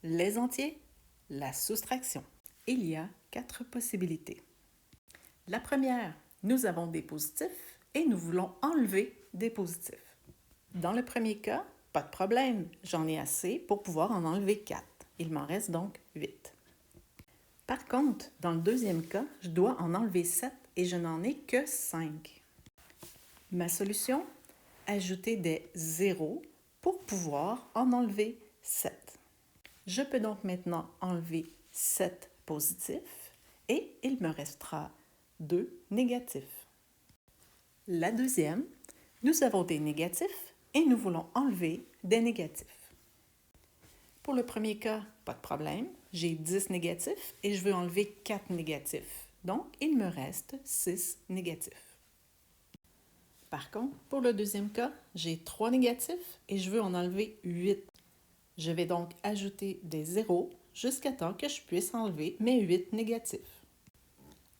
les entiers, la soustraction. Il y a 4 possibilités. La première, nous avons des positifs et nous voulons enlever des positifs. Dans le premier cas, pas de problème, j'en ai assez pour pouvoir en enlever 4. Il m'en reste donc 8. Par contre, dans le deuxième cas, je dois en enlever 7 et je n'en ai que 5. Ma solution, ajouter des zéros pour pouvoir en enlever 7. Je peux donc maintenant enlever 7 positifs et il me restera 2 négatifs. La deuxième, nous avons des négatifs et nous voulons enlever des négatifs. Pour le premier cas, pas de problème, j'ai 10 négatifs et je veux enlever 4 négatifs. Donc, il me reste 6 négatifs. Par contre, pour le deuxième cas, j'ai 3 négatifs et je veux en enlever 8. Je vais donc ajouter des zéros jusqu'à temps que je puisse enlever mes 8 négatifs.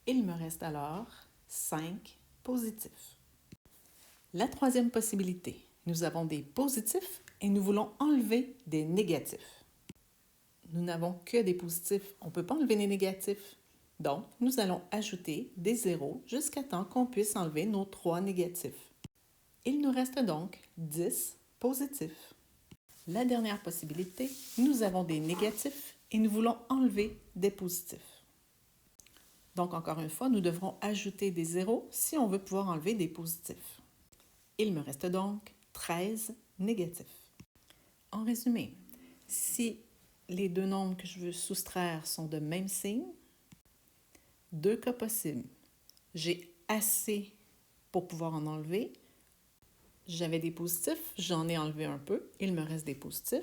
Il me reste alors 5 positifs. La troisième possibilité, nous avons des positifs et nous voulons enlever des négatifs. Nous n'avons que des positifs, on ne peut pas enlever des négatifs. Donc, nous allons ajouter des zéros jusqu'à temps qu'on puisse enlever nos 3 négatifs. Il nous reste donc 10 positifs. La dernière possibilité, nous avons des négatifs et nous voulons enlever des positifs. Donc, encore une fois, nous devrons ajouter des zéros si on veut pouvoir enlever des positifs. Il me reste donc 13 négatifs. En résumé, si les deux nombres que je veux soustraire sont de même signe, 2 cas possibles. J'ai assez pour pouvoir en enlever. J'avais des positifs, j'en ai enlevé un peu, il me reste des positifs.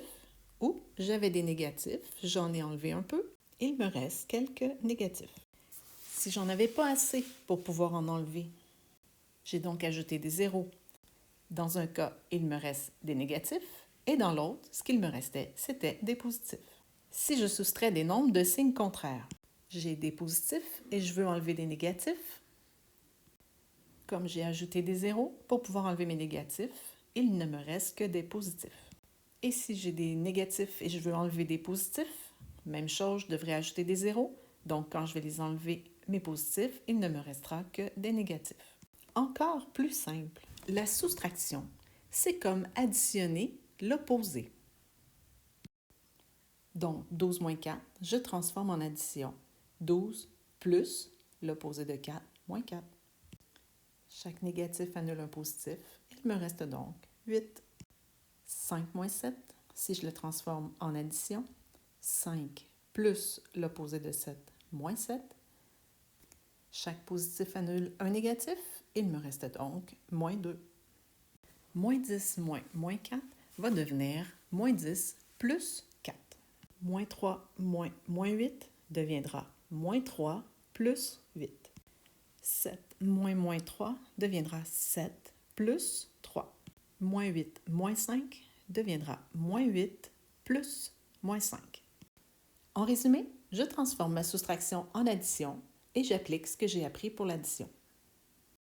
Ou j'avais des négatifs, j'en ai enlevé un peu, il me reste quelques négatifs. Si j'en avais pas assez pour pouvoir en enlever, j'ai donc ajouté des zéros. Dans un cas, il me reste des négatifs, et dans l'autre, ce qu'il me restait, c'était des positifs. Si je soustrais des nombres de signes contraires, j'ai des positifs et je veux enlever des négatifs. Comme j'ai ajouté des zéros pour pouvoir enlever mes négatifs, il ne me reste que des positifs. Et si j'ai des négatifs et je veux enlever des positifs, même chose, je devrais ajouter des zéros. Donc, quand je vais les enlever, mes positifs, il ne me restera que des négatifs. Encore plus simple, la soustraction, c'est comme additionner l'opposé. Donc, 12 moins 4, je transforme en addition. 12 plus l'opposé de 4, moins 4. Chaque négatif annule un positif. Il me reste donc 8. 5 moins 7, si je le transforme en addition. 5 plus l'opposé de 7, moins 7. Chaque positif annule un négatif. Il me reste donc moins 2. Moins 10 moins 4 va devenir moins 10 plus 4. Moins 3 moins 8 deviendra moins 3 plus 8. 7 moins 3 deviendra 7 plus 3. Moins 8 moins 5 deviendra moins 8 plus moins 5. En résumé, je transforme ma soustraction en addition et j'applique ce que j'ai appris pour l'addition.